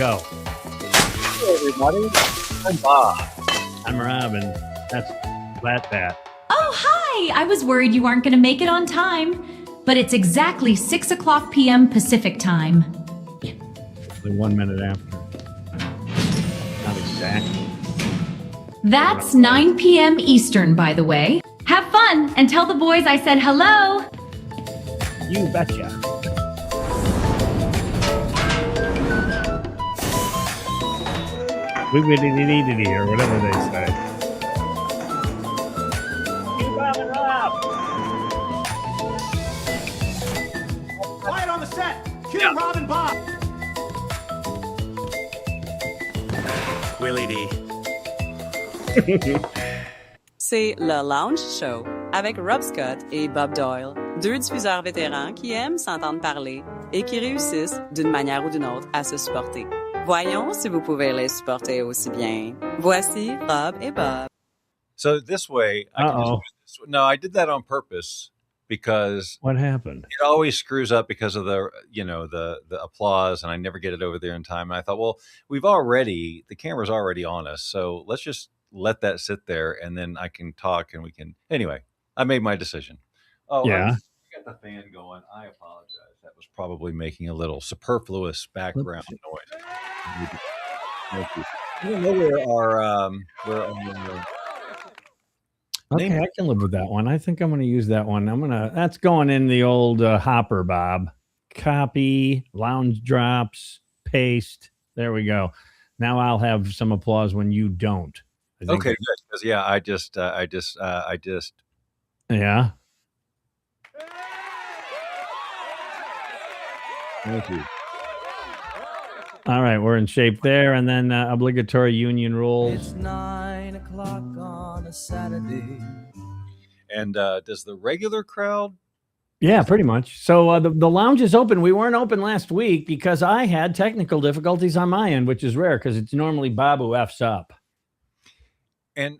Go. Hey, everybody. I'm Bob. I'm Robin. That's Flat Pat. Oh, hi! I was worried you aren't going to make it on time. But it's exactly 6 o'clock p.m. Pacific time. Only 1 minute after. Not exactly. That's 9 p.m. Eastern, by the way. Have fun and tell the boys I said hello. You betcha. Wibbidi-dee-dee-dee, or whatever they say. You Bob and Rob. Quiet on the set. Cue Rob and Bob. Willie D. C'est le Lounge Show avec Rob Scott et Bob Doyle, deux diffuseurs vétérans qui aiment s'entendre parler et qui réussissent d'une manière ou d'une autre à se supporter. Voyons si vous pouvez les supporter aussi bien. Voici Rob et Bob. So this way, I can just do this. No, I did that on purpose because What happened? it always screws up because of the applause, and I never get it over there in time. And I thought, well, the camera's already on us, so let's just let that sit there, and then I can talk, and we can. Anyway, I made my decision. Oh, Yeah. I got the fan going. I apologize. That was probably making a little superfluous background noise. Thank you. I don't know where our Okay, name- I can live with that one. I think I'm going to use that one. That's going in the old hopper, Bob. Copy, lounge drops, paste. There we go. Now I'll have some applause when you don't. I think Okay, good. 'Cause, yeah, I just. Yeah. Thank you. All right, we're in shape there, and then obligatory union rules. It's 9 o'clock on a Saturday. And does the regular crowd? Yeah, pretty much. So the lounge is open. We weren't open last week because I had technical difficulties on my end, which is rare because it's normally Bob who F's up. And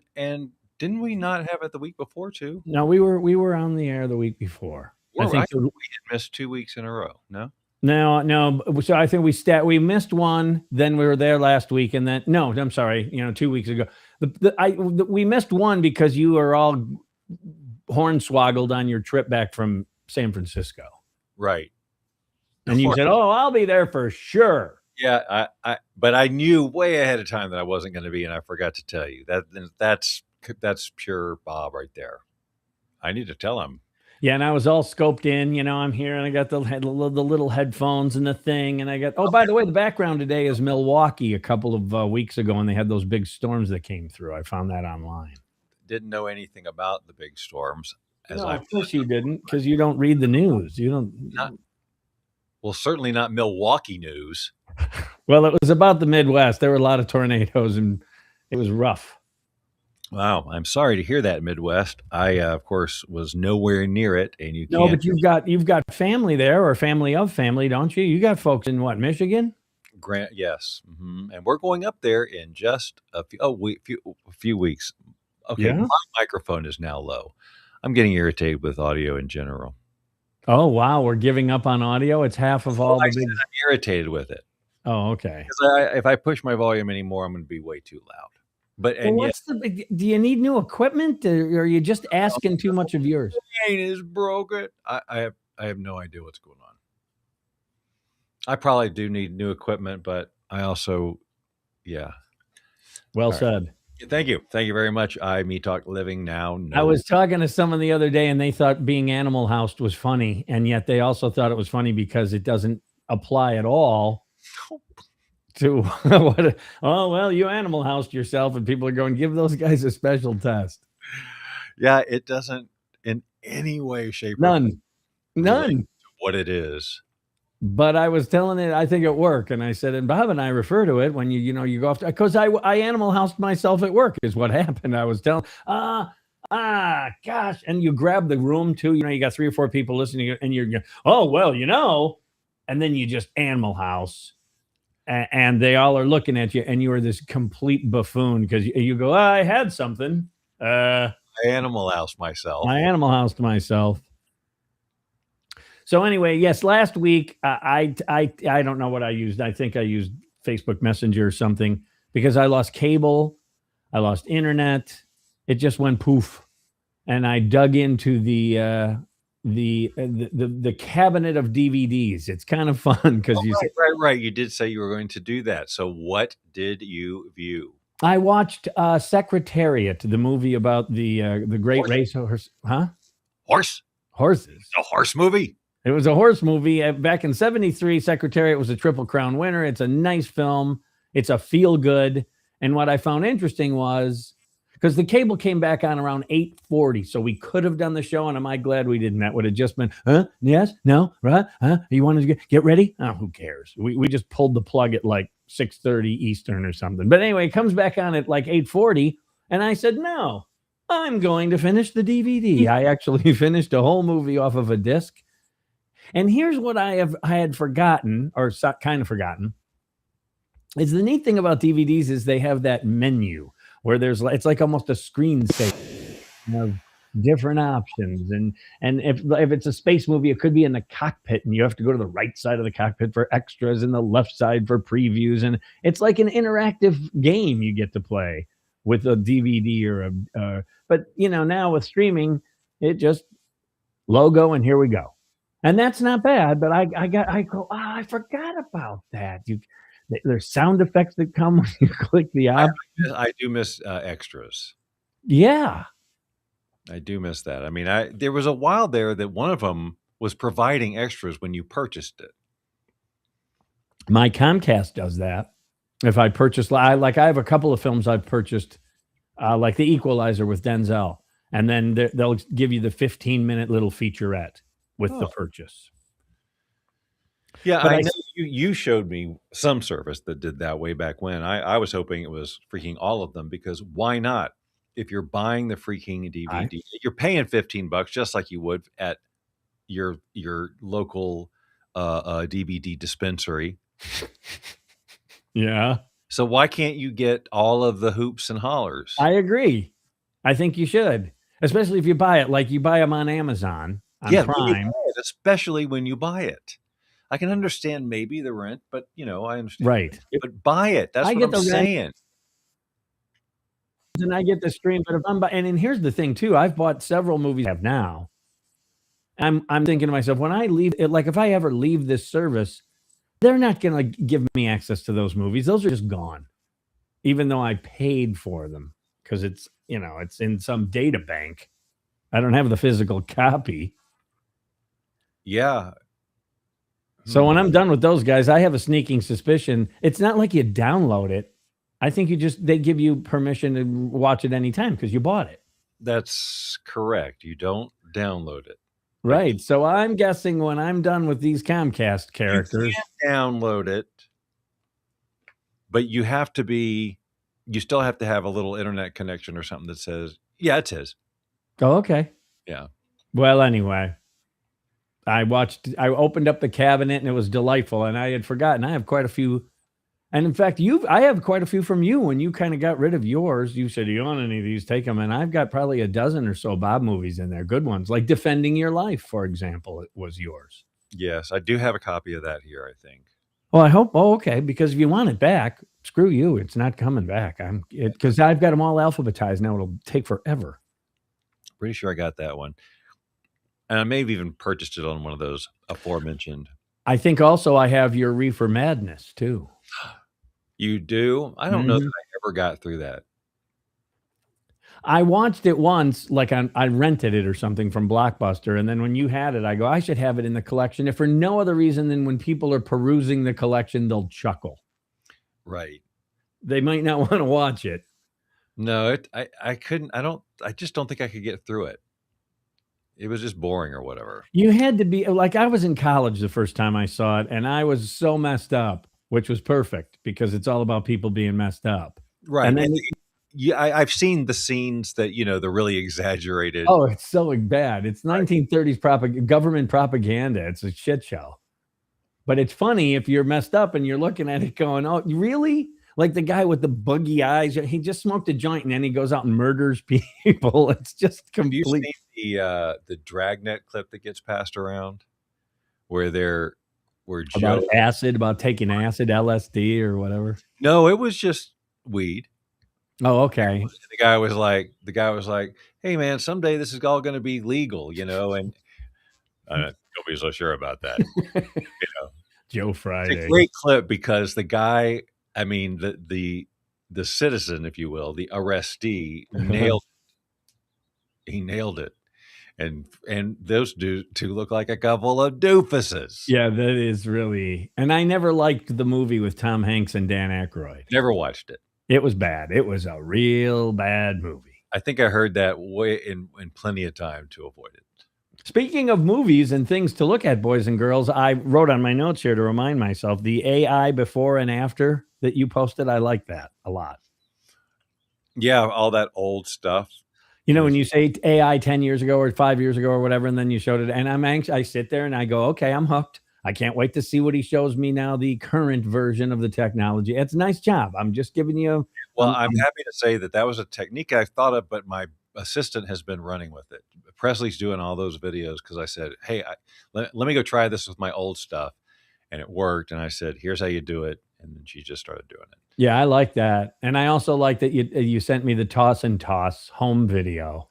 didn't we not have it the week before too? No, we were on the air the week before. Well, I think we had missed 2 weeks in a row. No. No. So I think we missed one. Then we were there last week, and then no, I'm sorry. 2 weeks ago, we missed one because you were all hornswoggled on your trip back from San Francisco, Right. and you said, "Oh, I'll be there for sure." Yeah, but I knew way ahead of time that I wasn't going to be, and I forgot to tell you that's pure Bob right there. I need to tell him. Yeah, and I was all scoped in. I'm here, and I got the little headphones and the thing, and I got. Oh, by the way, the background today is Milwaukee. A couple of weeks ago, and they had those big storms that came through. I found that online. Didn't know anything about the big storms. No, of course you didn't, because you don't read the news. You don't. Well, certainly not Milwaukee news. Well, it was about the Midwest. There were a lot of tornadoes, and it was rough. Wow, I'm sorry to hear that, Midwest. I, of course, was nowhere near it, and you No, can't. but you've got family there, or family of family, don't you? You got folks in what, Michigan? Yes, and we're going up there in just a few weeks. Okay, Yeah? my microphone is now low. I'm getting irritated with audio in general. Oh wow, we're giving up on audio. It's half of all I the said big. I'm irritated with it Oh, okay. because if I push my volume anymore, I'm going to be way too loud. But Well, and what's the big? Do you need new equipment, or are you just asking too much of yours? yet, is broken. I have no idea what's going on. I probably do need new equipment, but I also, yeah. Well All right. said. Thank you very much. Me talk living now. No. I was talking to someone the other day, and they thought being animal housed was funny, and yet they also thought it was funny because it doesn't apply at all to what. Oh well, you animal housed yourself, and people are going, give those guys a special test. Yeah, it doesn't in any way, shape, or None. what it is. But I was telling it, I think at work, and I said, and Bob and I refer to it when you go off, because I animal housed myself at work is what happened. I was telling, gosh, and you grab the room too. You got 3 or 4 people listening, and you're, oh well, and then you just animal house, and they all are looking at you, and you are this complete buffoon because you go, I had something. I animal house myself. I animal housed myself. So anyway, yes, last week I don't know what I used. I think I used Facebook Messenger or something because I lost cable, I lost internet. It just went poof, and I dug into the cabinet of DVDs. It's kind of fun because Right. You did say you were going to do that. So what did you view? I watched Secretariat, the movie about the great racehorse, Horses. A horse movie. It was a horse movie back in '73. Secretariat was a Triple Crown winner. It's a nice film. It's a feel good. And what I found interesting was because the cable came back on around 8:40, so we could have done the show. And am I glad we didn't? That would have just been, yes, no, right, You wanted to get ready? Oh, who cares? We just pulled the plug at like 6:30 Eastern or something. But anyway, it comes back on at like 8:40, and I said, no, I'm going to finish the DVD. I actually finished a whole movie off of a disc. And here's what I had forgotten, or kind of forgotten, is the neat thing about DVDs is they have that menu where it's like almost a screensaver of different options. And if it's a space movie, it could be in the cockpit, and you have to go to the right side of the cockpit for extras and the left side for previews. And it's like an interactive game you get to play with a DVD or but now with streaming, it just logo and here we go. And that's not bad, but I forgot about that. There's sound effects that come when you click the option. I do miss extras. Yeah. I do miss that. I mean, there was a while there that one of them was providing extras when you purchased it. My Comcast does that. If I purchase, I have a couple of films I've purchased, like The Equalizer with Denzel, and then they'll give you the 15-minute little featurette with the purchase. Yeah, but I know you showed me some service that did that way back when. I was hoping it was freaking all of them, because why not? If you're buying the freaking DVD, you're paying $15 just like you would at your local DVD dispensary. Yeah. So why can't you get all of the hoops and hollers? I agree. I think you should, especially if you buy it like you buy them on Amazon. Prime. Especially when you buy it. I can understand maybe the rent, but I understand. Right. But buy it. That's what I'm saying. And I get the stream, but if I'm buying, and here's the thing too, I've bought several movies I have now. I'm thinking to myself, when I leave it, like if I ever leave this service, they're not going to give me access to those movies. Those are just gone, even though I paid for them, because it's in some data bank. I don't have the physical copy. Yeah. So when I'm done with those guys, I have a sneaking suspicion it's not like you download it. I think they give you permission to watch it anytime because you bought it. That's correct. You don't download it. Right. So I'm guessing when I'm done with these Comcast characters, you can download it, but you still have to have a little internet connection or something that says, yeah, it says. Oh, okay. Yeah. Well, anyway, I opened up the cabinet and it was delightful, and I had forgotten. I have quite a few. And in fact, I have quite a few from you. When you kind of got rid of yours, you said, you want any of these, take them. And I've got probably a dozen or so Bob movies in there. Good ones, like Defending Your Life, for example. It was yours. Yes, I do have a copy of that here, I think. Well, I hope. Oh, okay. Because if you want it back, screw you. It's not coming back. Because I've got them all alphabetized now. It'll take forever. Pretty sure I got that one. And I may have even purchased it on one of those aforementioned. I think also I have your Reefer Madness, too. You do? I don't know that I ever got through that. I watched it once, like I rented it or something from Blockbuster, and then when you had it, I go, I should have it in the collection, if for no other reason than when people are perusing the collection, they'll chuckle. Right. They might not want to watch it. No, I couldn't. I just don't think I could get through it. It was just boring or whatever. You had to be like, I was in college the first time I saw it, and I was so messed up, which was perfect because it's all about people being messed up. Right. And then I've seen the scenes that, the really exaggerated. Oh, it's so bad. It's 1930s government propaganda. It's a shit show. But it's funny if you're messed up and you're looking at it going, oh, really? Like the guy with the buggy eyes, he just smoked a joint and then he goes out and murders people. It's just complete. Have you seen the Dragnet clip that gets passed around where where About Joe. acid, about taking acid, LSD or whatever. No, it was just weed. Oh, okay. The guy was like, "Hey, man, someday this is all going to be legal, you know." And don't be so sure about that. Joe It's a Friday. great clip because the guy, I mean, the citizen, if you will, the arrestee, nailed it. And those two look like a couple of doofuses. Yeah, that is really. And I never liked the movie with Tom Hanks and Dan Aykroyd. Never watched it. It was bad. It was a real bad movie. I think I heard that way in plenty of time to avoid it. Speaking of movies and things to look at, boys and girls, I wrote on my notes here to remind myself the AI before and after that you posted. I like that a lot. Yeah, all that old stuff. You know, when you say AI 10 years ago or 5 years ago or whatever, and then you showed it, and I'm anxious, I sit there and I go, okay, I'm hooked. I can't wait to see what he shows me now, the current version of the technology. It's a nice job. I'm just giving you. Well, I'm happy to say that was a technique I thought of, but my assistant has been running with it. Presley's doing all those videos because I said, hey, let me go try this with my old stuff. And it worked. And I said, here's how you do it. And then she just started doing it. Yeah, I like that. And I also like that you sent me the toss and toss home video,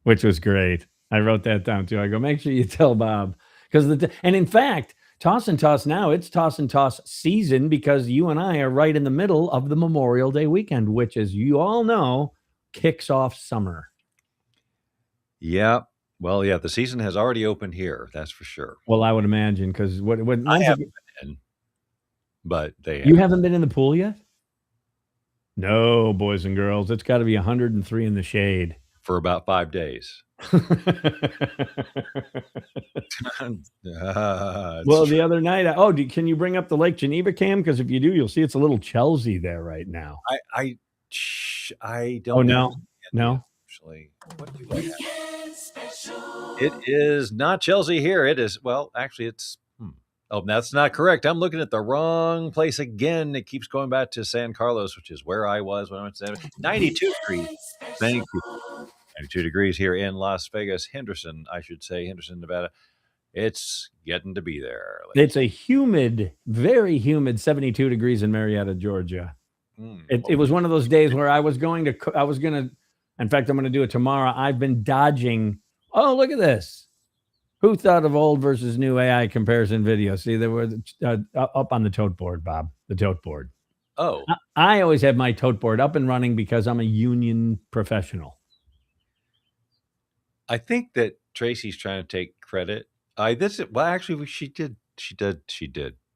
which was great. I wrote that down too. I go, make sure you tell Bob. And in fact, toss and toss now, it's toss and toss season because you and I are right in the middle of the Memorial Day weekend, which, as you all know, kicks off summer. Yeah. Well, yeah, the season has already opened here. That's for sure. Well, I would imagine because what I haven't been in, but you haven't been in the pool yet? No, boys and girls, it's got to be 103 in the shade for about 5 days. Well, the other night, can you bring up the Lake Geneva cam? Because if you do, you'll see it's a little Chelsea there right now. I don't. Oh no. Actually, what do I have? It is not Chelsea here. It is, well, actually, it's. Oh, that's not correct. I'm looking at the wrong place again. It keeps going back to San Carlos, which is where I was when I went to 92 degrees. Thank you. 92 degrees here in Las Vegas, Henderson, Nevada. It's getting to be there. It's a humid, very humid 72 degrees in Marietta, Georgia. It was one of those days where in fact, I'm going to do it tomorrow. I've been dodging. Oh, look at this. Who thought of old versus new AI comparison video? See, they were up on the tote board, Bob, the tote board. Oh. I always have my tote board up and running because I'm a union professional. I think that Tracy's trying to take credit. Actually, she did.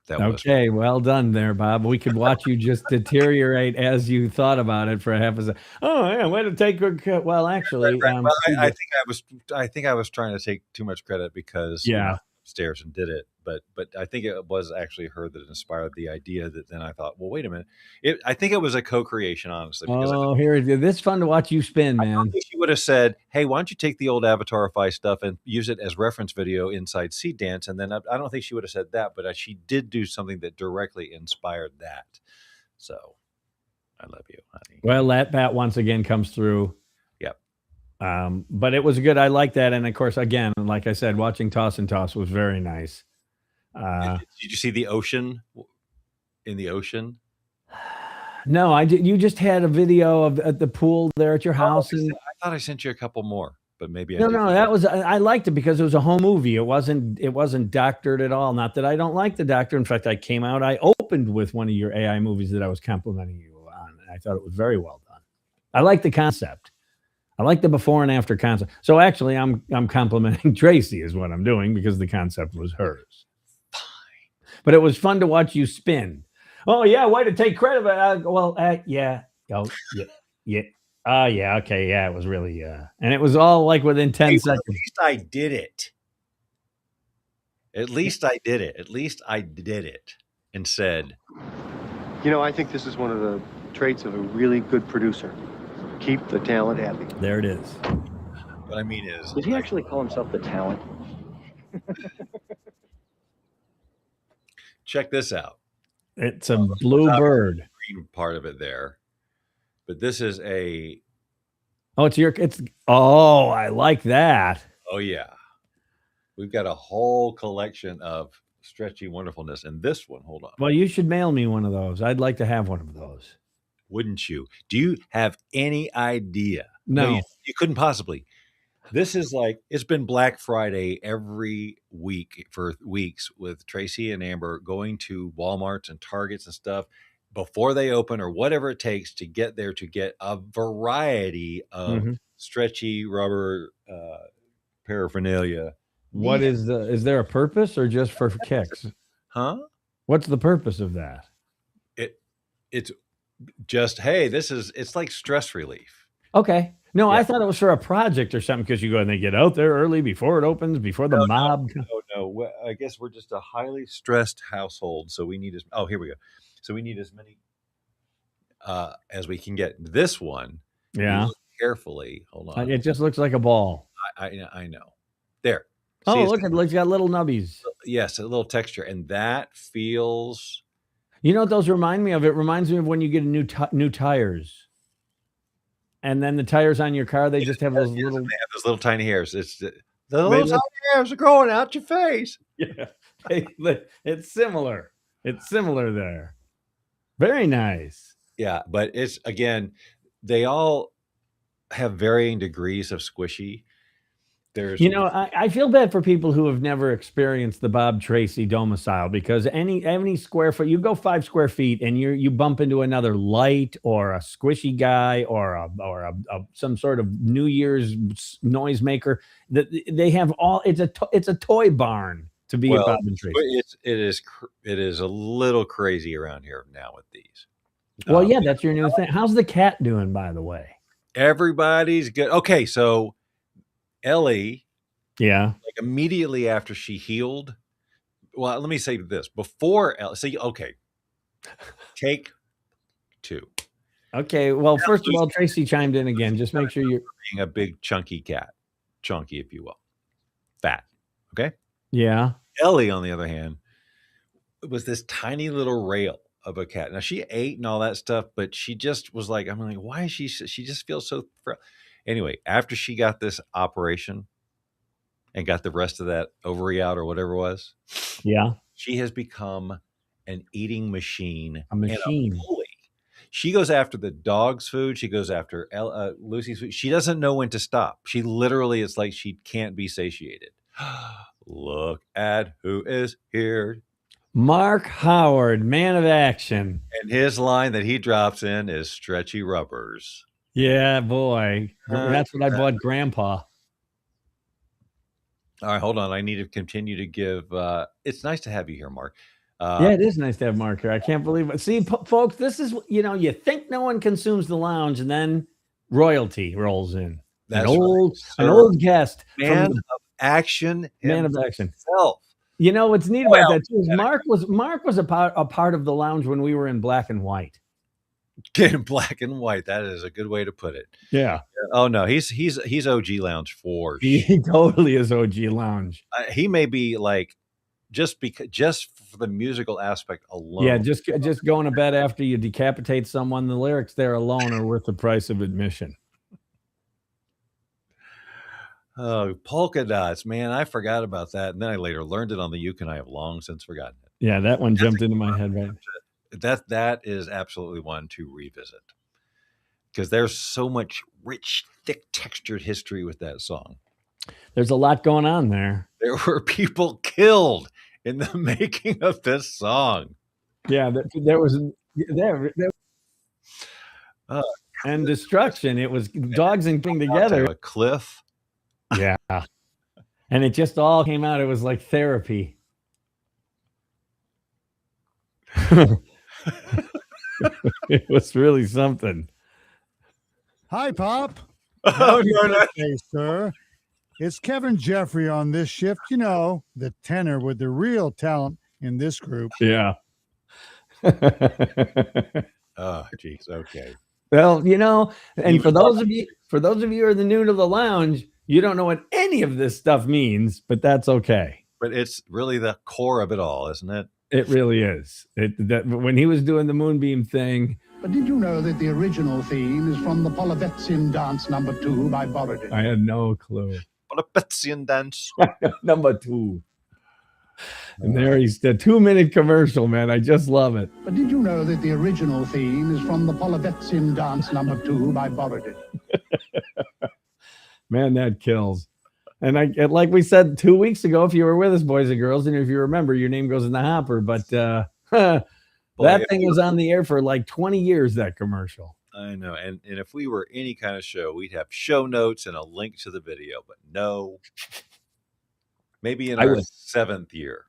That okay. Well done there, Bob. We could watch you just deteriorate as you thought about it for a half a second. Oh yeah, way to take good. Well, actually, I think I was trying to take too much credit because upstairs and did it, but I think it was actually her that inspired the idea. That then I thought, well, wait a minute. I think it was a co-creation, honestly. This is fun to watch you spin, man. I think she would have said, "Hey, why don't you take the old Avatarify stuff and use it as reference video inside Seed Dance?" And then I don't think she would have said that, but she did do something that directly inspired that. So, I love you, honey. Well, that once again comes through. Yep. But it was good. I like that, and of course, again, like I said, watching Toss and Toss was very nice. Did you see the ocean? In the ocean? No, I did. You just had a video of at the pool there at your house. I thought I sent you a couple more, but maybe no. That was I liked it because it was a home movie. It wasn't doctored at all. Not that I don't like the doctor. In fact, I opened with one of your AI movies that I was complimenting you on, and I thought it was very well done. I like the concept. I like the before and after concept. So actually, I'm complimenting Tracy is what I'm doing because the concept was hers. But it was fun to watch you spin. Oh yeah, way to take credit. Yeah. Oh yeah. Oh yeah. Okay. Yeah, it was really. And it was all like within 10 seconds. At least I did it. At least I did it, and said. I think this is one of the traits of a really good producer. Keep the talent happy. There it is. What I mean is, did he actually call himself the talent? Check this out. It's a blue bird. Green part of it there, but this is a. Oh, I like that. Oh yeah, we've got a whole collection of stretchy wonderfulness. And this one, hold on. Well, you should mail me one of those. I'd like to have one of those. Wouldn't you? Do you have any idea? No. You couldn't possibly. This is like, it's been Black Friday every week for weeks with Tracy and Amber going to Walmarts and Targets and stuff before they open or whatever it takes to get there to get a variety of stretchy rubber paraphernalia. Is there a purpose or just for kicks? Huh? What's the purpose of that? It's just, hey, it's like stress relief. Okay. No, Yeah. I thought it was for a project or something because you go and they get out there early before it opens, before the mob. No. I guess we're just a highly stressed household, so we need here we go. So we need as many as we can get. This one, Yeah. look carefully. Hold on. It just looks like a ball. I know. There. Oh, See, look, it's got little nubbies. yes, a little texture, and that feels. You know what those remind me of? It reminds me of when you get new tires. And then the tires on your car, they just have those little. They have those little tiny hairs. It's the little tiny hairs are growing out your face. Yeah, it's similar. It's similar there. Very nice. Yeah, but it's again, they all have varying degrees of squishy. There's, I feel bad for people who have never experienced the Bob Tracy domicile because any square foot, you go 5 square feet and you bump into another light or a squishy guy or a some sort of New Year's noisemaker. That they have all. It's a toy barn to be at Bob and Tracy. It is a little crazy around here now with these. Well, yeah, that's your new thing. How's the cat doing, by the way? Everybody's good. Okay, so Ellie, yeah, like immediately after she healed. Well, let me say this before Ellie. So, okay, take 2. Okay, well, first of all, Tracy chimed in again. Just make sure you're being a big chunky cat, chunky, if you will, fat. Okay. Yeah. Ellie, on the other hand, was this tiny little rail of a cat. Now she ate and all that stuff, but she just was like, I'm like, why is she just feels so frail. Anyway, after she got this operation and got the rest of that ovary out or whatever it was, yeah, she has become an eating machine. A machine. And a bully. She goes after the dog's food. She goes after Lucy's food. She doesn't know when to stop. She literally, it's like she can't be satiated. Look at who is here. Mark Howard, man of action. And his line that he drops in is stretchy rubbers. Yeah, boy. That's what I bought Grandpa. All right, hold on. I need to continue to give. It's nice to have you here, Mark. Yeah, it is nice to have Mark here. I can't believe it. See, folks, this is, you think no one consumes the lounge, and then royalty rolls in. That's an old guest. Man of action. Man of action. Himself. What's neat about that too is Mark was a part of the lounge when we were in black and white. In black and white. That is a good way to put it. Yeah. Oh no, he's OG lounge for sure. He totally is OG lounge. He may be like just for the musical aspect alone. Yeah, just going to bed after you decapitate someone. The lyrics there alone are worth the price of admission. Oh, polka dots, man! I forgot about that, and then I later learned it on the uke, and I have long since forgotten it. Yeah, that one jumped into my head. Right. That is absolutely one to revisit because there's so much rich, thick, textured history with that song. There's a lot going on there. There were people killed in the making of this song. Yeah, there was and destruction. It was dogs and king together. A cliff. Yeah. And it just all came out. It was like therapy. It was really something. Hi, Pop. Oh, no. Hey, sir. It's Kevin Jeffrey on this shift. The tenor with the real talent in this group. Yeah. Oh, geez. Okay. Well, and for those of you who are new to the lounge, you don't know what any of this stuff means, but that's okay. But it's really the core of it all, isn't it? It really is. When he was doing the moonbeam thing. But did you know that the original theme is from the Polovetsin Dance No. 2 by Borodin? I had no clue. Polovetsin Dance. Number 2. And there he's the 2-minute commercial, man. I just love it. But did you know that the original theme is from the Polovetsin Dance Number 2 by Borodin? Man, that kills. And like we said 2 weeks ago, if you were with us, boys and girls, and if you remember, your name goes in the hopper. But that thing was on the air for like 20 years, that commercial. I know. And if we were any kind of show, we'd have show notes and a link to the video. But no, maybe in our 7th year.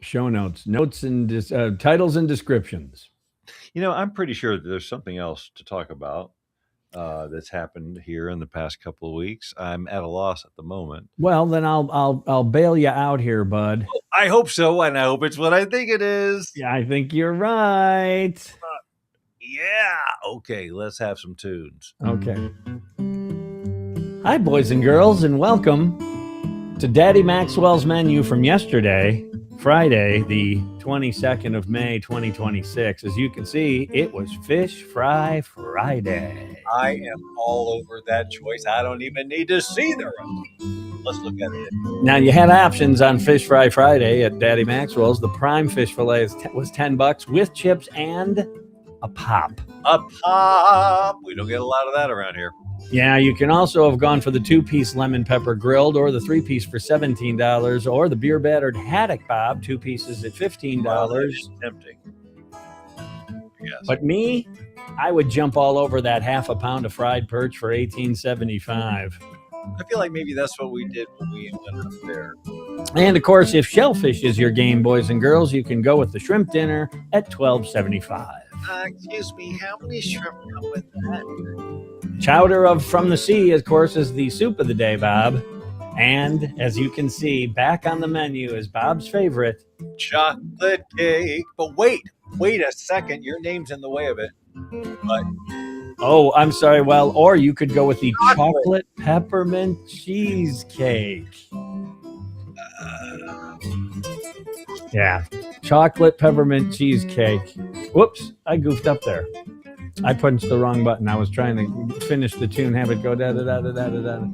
Show notes and titles and descriptions. I'm pretty sure that there's something else to talk about that's happened here in the past couple of weeks. I'm at a loss at the moment. Well, then I'll bail you out here, bud. Well, I hope so, and I hope it's what I think it is. Yeah, I think you're right. Yeah. Okay, let's have some tunes. Okay. Hi, boys and girls, and welcome to Daddy Maxwell's menu from yesterday, Friday, the 22nd of May, 2026. As you can see, it was Fish Fry Friday. I am all over that choice. I don't even need to see the recipe. Let's look at it. Now, you had options on Fish Fry Friday at Daddy Maxwell's. The prime fish fillet was $10 with chips and a pop. A pop. We don't get a lot of that around here. Yeah, you can also have gone for the 2-piece lemon pepper grilled or the 3-piece for $17 or the beer battered haddock bob, 2 pieces at $15. Well, that is tempting. Yes. But me, I would jump all over that half a pound of fried perch for $18.75. I feel like maybe that's what we did when we went up there. And of course, if shellfish is your game, boys and girls, you can go with the shrimp dinner at $12.75. Excuse me, how many shrimp come with that? Chowder from the sea, of course, is the soup of the day, Bob. And as you can see, back on the menu is Bob's favorite, chocolate cake. But wait a second. Your name's in the way of it. But oh, I'm sorry. Well, or you could go with the chocolate peppermint cheesecake. Yeah, chocolate peppermint cheesecake. Whoops, I goofed up there. I punched the wrong button. I was trying to finish the tune, have it go da da da da da da da.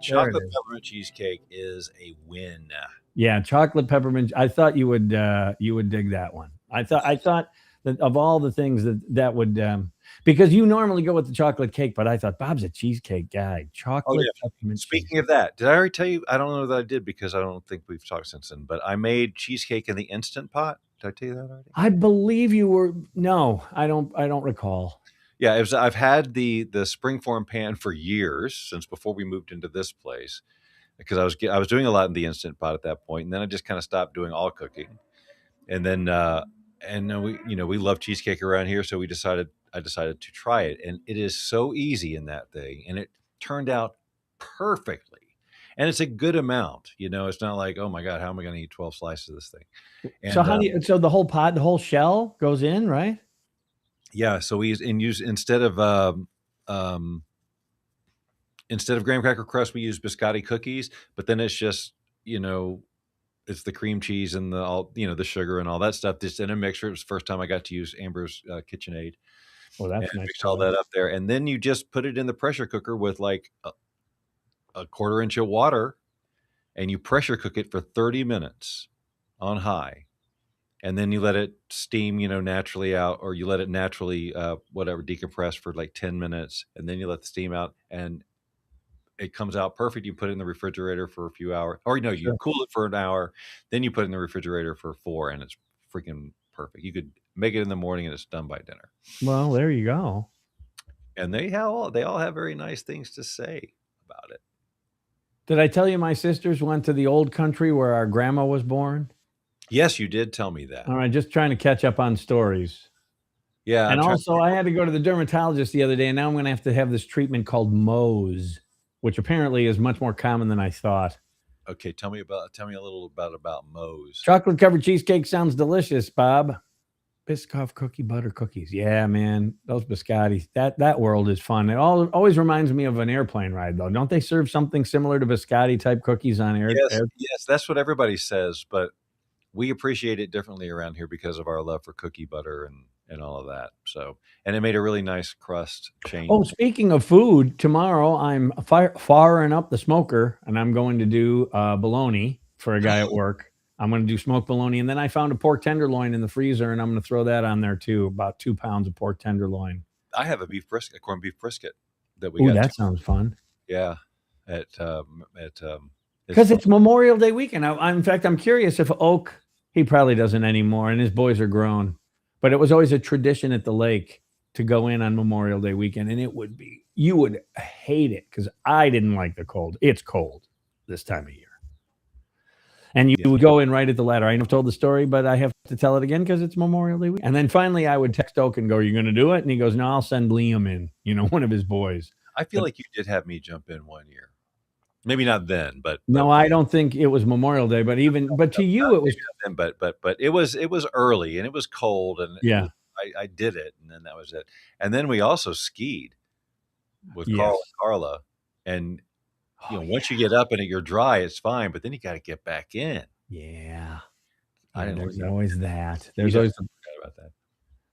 Chocolate peppermint cheesecake is a win. Yeah, chocolate peppermint. I thought you would dig that one. I thought that of all the things that would because you normally go with the chocolate cake, but I thought Bob's a cheesecake guy. Chocolate peppermint. Speaking of that, did I already tell you? I don't know that I did because I don't think we've talked since then. But I made cheesecake in the Instant Pot. Did I tell you that already? I believe you were. No, I don't recall. Yeah, I've had the springform pan for years, since before we moved into this place, because I was doing a lot in the Instant Pot at that point, and then I just kind of stopped doing all cooking, and then we love cheesecake around here, so I decided to try it, and it is so easy in that thing, and it turned out perfectly, and it's a good amount. It's not like, oh my God, how am I going to eat 12 slices of this thing? And, so the whole pot, the whole shell goes in, right? Yeah, so we use instead of graham cracker crust, we use biscotti cookies. But then it's just it's the cream cheese and the sugar and all that stuff just in a mixture. It was the first time I got to use Amber's KitchenAid. Well, that's and nice. Mix all that up there, and then you just put it in the pressure cooker with like a 1/4 inch of water, and you pressure cook it for 30 minutes on high. And then you let it steam, naturally out, or you let it naturally, decompress for like 10 minutes. And then you let the steam out and it comes out perfect. You put it in the refrigerator for a few hours, or you cool it for an hour. Then you put it in the refrigerator for 4 and it's freaking perfect. You could make it in the morning and it's done by dinner. Well, there you go. And they all have very nice things to say about it. Did I tell you my sisters went to the old country where our grandma was born? Yes, you did tell me that. All right, just trying to catch up on stories. Yeah. And also, I had to go to the dermatologist the other day, and now I'm going to have this treatment called Mohs, which apparently is much more common than I thought. Okay, tell me a little about Mohs. Chocolate covered cheesecake sounds delicious, Bob. Biscoff cookie butter cookies. Yeah, man, those biscottis. That world is fun. It always reminds me of an airplane ride, though. Don't they serve something similar to biscotti type cookies on air? Yes, that's what everybody says, but we appreciate it differently around here because of our love for cookie butter and all of that. So, and it made a really nice crust change. Oh, speaking of food, tomorrow I'm firing up the smoker and I'm going to do bologna for a guy at work. I'm going to do smoked bologna. And then I found a pork tenderloin in the freezer, and I'm going to throw that on there too. About 2 pounds of pork tenderloin. I have a corned beef brisket that we Oh, got. that sounds fun. Yeah. Because it's Memorial Day weekend. In fact, I'm curious if Oak, he probably doesn't anymore, and his boys are grown. But it was always a tradition at the lake to go in on Memorial Day weekend, and you would hate it because I didn't like the cold. It's cold this time of year. And you would go in right at the ladder. I've told the story, but I have to tell it again because it's Memorial Day weekend. And then finally I would text Oak and go, "Are you going to do it?" And he goes, "No, I'll send Liam in, one of his boys." I feel like you did have me jump in one year. Maybe not then, but no, I don't think it was Memorial Day, but to you it was. Then, but it was early and it was cold, and yeah, I did it, and then that was it. And then we also skied with Carl and Carla, and once you get up and you're dry, it's fine, but then you got to get back in. Yeah, there's always that. There's always about that.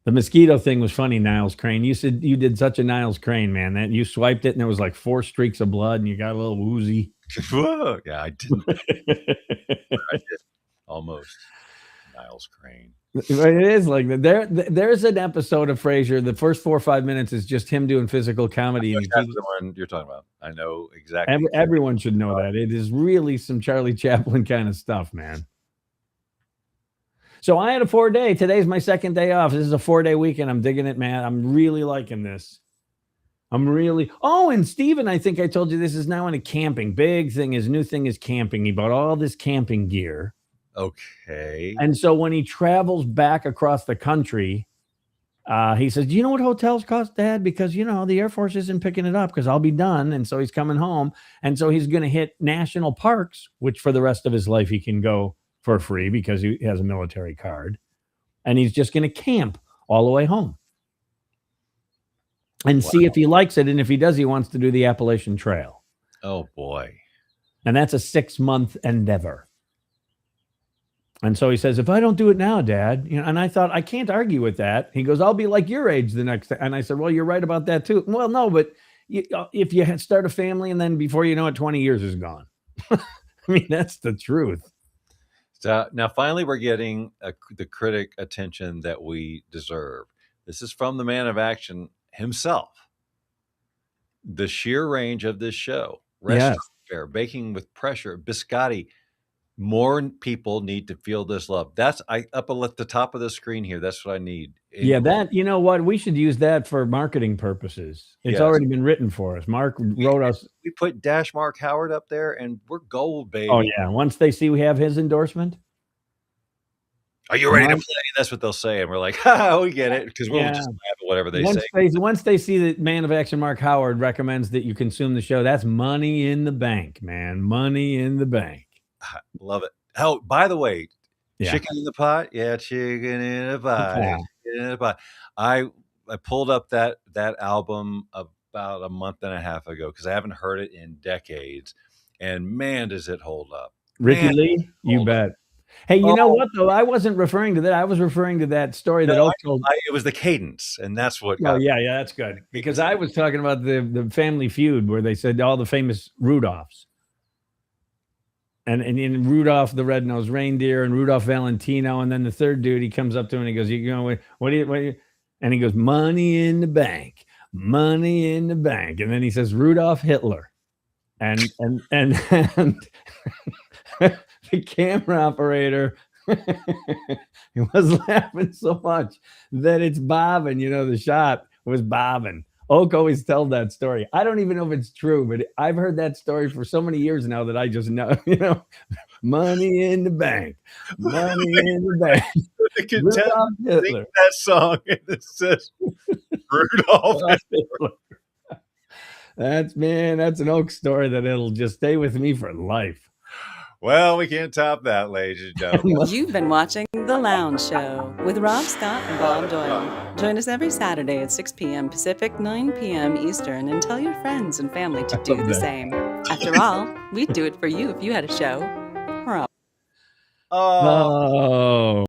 The mosquito thing was funny, Niles Crane. You said you did such a Niles Crane, man, that you swiped it and there was like 4 streaks of blood and you got a little woozy. Yeah, I didn't. I did almost. Niles Crane. It is like that. There's an episode of Frasier. The first 4 or 5 minutes is just him doing physical comedy. And that's the one you're talking about. I know exactly. Everyone should know that. It is really some Charlie Chaplin kind of stuff, man. So I had a 4-day. Today's my second day off. This is a 4-day weekend. I'm digging it, man. I'm really liking this. Oh, and Steven, I think I told you this is now into camping. His new thing is camping. He bought all this camping gear. Okay. And so when he travels back across the country, he says, "Do you know what hotels cost, Dad? Because, the Air Force isn't picking it up because I'll be done." And so he's coming home. And so he's going to hit national parks, which for the rest of his life he can go for free because he has a military card. And he's just going to camp all the way home and see if he likes it. And if he does, he wants to do the Appalachian Trail. Oh, boy. And that's a 6-month endeavor. And so he says, "If I don't do it now, Dad," and I thought, I can't argue with that. He goes, "I'll be like your age the next day." And I said, "Well, you're right about that too." "Well, no, but if you start a family and then before you know it, 20 years is gone." I mean, that's the truth. So now finally we're getting the critic attention that we deserve. This is from the man of action himself. The sheer range of this show. Restaurant fare, baking with pressure, biscotti. More people need to feel this love. That's up at the top of the screen here. That's what I need. That, you know what? We should use that for marketing purposes. It's already been written for us. Mark wrote us. We put Mark Howard up there and we're gold, baby. Oh, yeah. Once they see we have his endorsement. "Are you ready to play?" That's what they'll say. And we're like, "Ha, we get it." Because we'll just laugh at whatever they say. Once they see that man of action Mark Howard recommends that you consume the show, that's money in the bank, man. Money in the bank. I love it. Oh, by the way, chicken in the pot. Yeah, chicken in the pot. Chicken in the pot. I pulled up that album about a month and a half ago because I haven't heard it in decades. And man, does it hold up. Ricky Lee, you bet. Hey, you know what, though? I wasn't referring to that. I was referring to that story that Oak told. It was the cadence, and that's what. Oh, yeah, that's good. Because I was talking about the Family Feud where they said all the famous Rudolphs. And in Rudolph the Red-Nosed Reindeer and Rudolph Valentino, and then the third dude, he comes up to him and he goes, what do you? And he goes, "Money in the bank, money in the bank." And then he says, "Rudolph Hitler," and the camera operator he was laughing so much that it's bobbing. The shot was bobbing. Oak always tells that story. I don't even know if it's true, but I've heard that story for so many years now that I just know, money in the bank, money in the bank. The contestant sing that song and it says Rudolph Hitler. That's an Oak story that it'll just stay with me for life. Well, we can't top that, ladies and gentlemen. You've been watching The Lounge Show with Rob Scott and Bob Doyle. Join us every Saturday at 6 p.m. Pacific, 9 p.m. Eastern, and tell your friends and family to do the same. After all, we'd do it for you if you had a show. Oh.